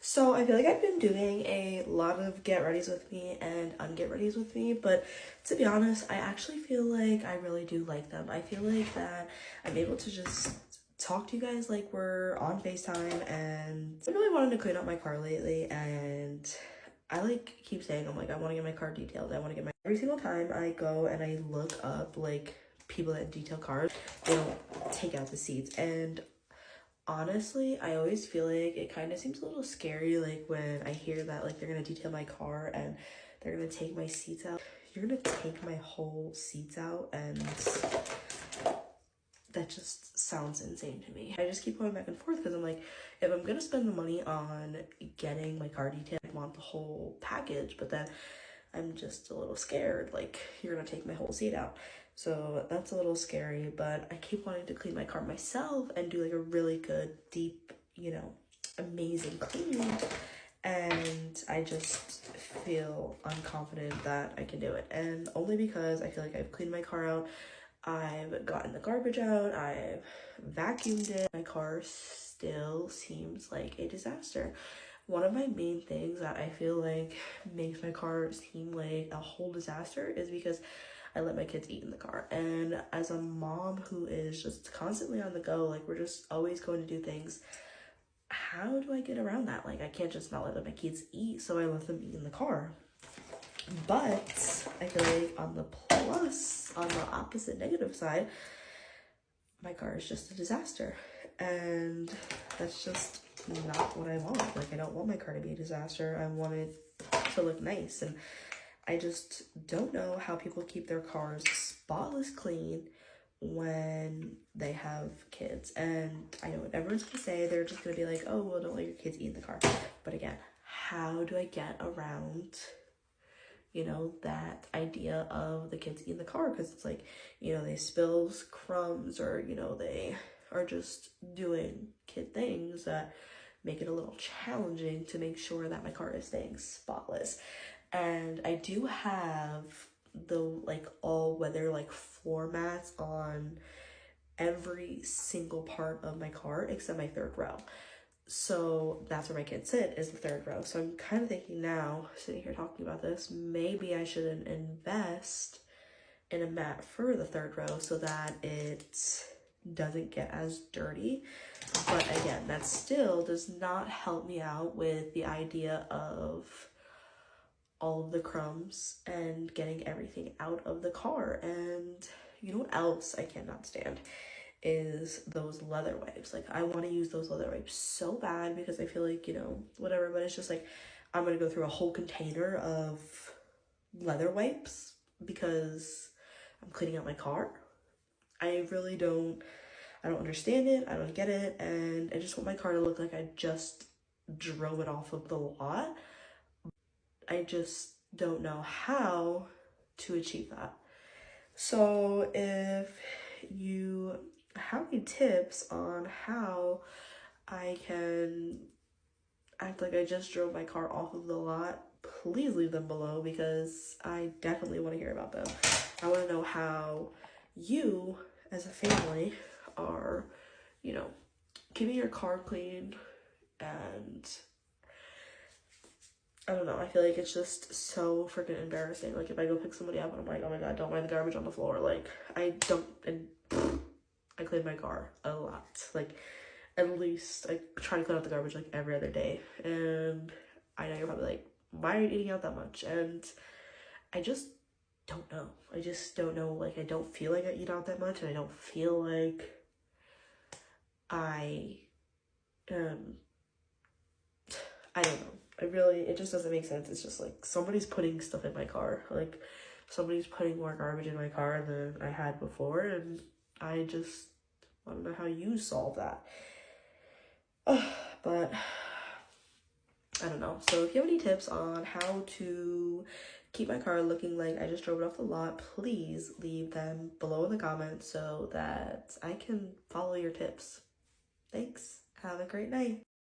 So I feel like I've been doing a lot of get readies with me and unget readies with me, but to be honest, I actually feel like I really do like them. I feel like that I'm able to just talk to you guys like we're on FaceTime, and I've really wanted to clean up my car lately, and I like keep saying I want to get my car detailed. I want to get my every single time I go and I look up like people that detail cars, they don't take out the seats. And honestly, I always feel like it kind of seems a little scary, like when I hear that like they're gonna detail my car and they're gonna take my seats out. You're gonna take my whole seats out, and that just sounds insane to me. I just keep going back and forth because I'm like, if I'm gonna spend the money on getting my car detailed, I want the whole package, but then I'm just a little scared, like you're gonna take my whole seat out. So that's a little scary, but I keep wanting to clean my car myself and do like a really good, deep, amazing clean. And I just feel unconfident that I can do it. And only because I feel like I've cleaned my car out, I've gotten the garbage out, I've vacuumed it. My car still seems like a disaster. One of my main things that I feel like makes my car seem like a whole disaster is because I let my kids eat in the car. And as a mom who is just constantly on the go, like we're just always going to do things, how do I get around that? Like I can't just not let my kids eat, so I let them eat in the car. But I feel like on the opposite negative side, my car is just a disaster. And that's just not what I want. Like I don't want my car to be a disaster. I want it to look nice. And I just don't know how people keep their cars spotless clean when they have kids. And I know what everyone's gonna say. They're just gonna be like, oh, well, don't let your kids eat in the car. But again, how do I get around, that idea of the kids eat in the car? Because it's like, they spill crumbs, or, they are just doing kid things that make it a little challenging to make sure that my car is staying spotless. And I do have the like all weather like floor mats on every single part of my car except my third row. So that's where my kids sit, is the third row. So I'm kind of thinking now, sitting here talking about this, maybe I shouldn't invest in a mat for the third row so that it doesn't get as dirty. But again, that still does not help me out with the idea of all of the crumbs and getting everything out of the car. And you know what else I cannot stand is those leather wipes. Like I want to use those leather wipes so bad because I feel like, whatever, but it's just like I'm gonna go through a whole container of leather wipes because I'm cleaning out my car. I don't understand it. I don't get it. And I just want my car to look like I just drove it off of the lot. I just don't know how to achieve that. So if you have any tips on how I can act like I just drove my car off of the lot, please leave them below because I definitely want to hear about them. I want to know how you as a family are, keeping your car clean. And I don't know, I feel like it's just so freaking embarrassing. Like if I go pick somebody up and I'm like, oh my god, don't mind the garbage on the floor. Like I clean my car a lot. Like at least I try to clean out the garbage like every other day. And I know you're probably like, why are you eating out that much? And I just don't know. I just don't know. Like I don't feel like I eat out that much, and I don't feel like I I don't know. It just doesn't make sense. It's just like somebody's putting stuff in my car. Like somebody's putting more garbage in my car than I had before, and I just want to know how you solve that. But I don't know. So if you have any tips on how to keep my car looking like I just drove it off the lot, please leave them below in the comments so that I can follow your tips. Thanks. Have a great night.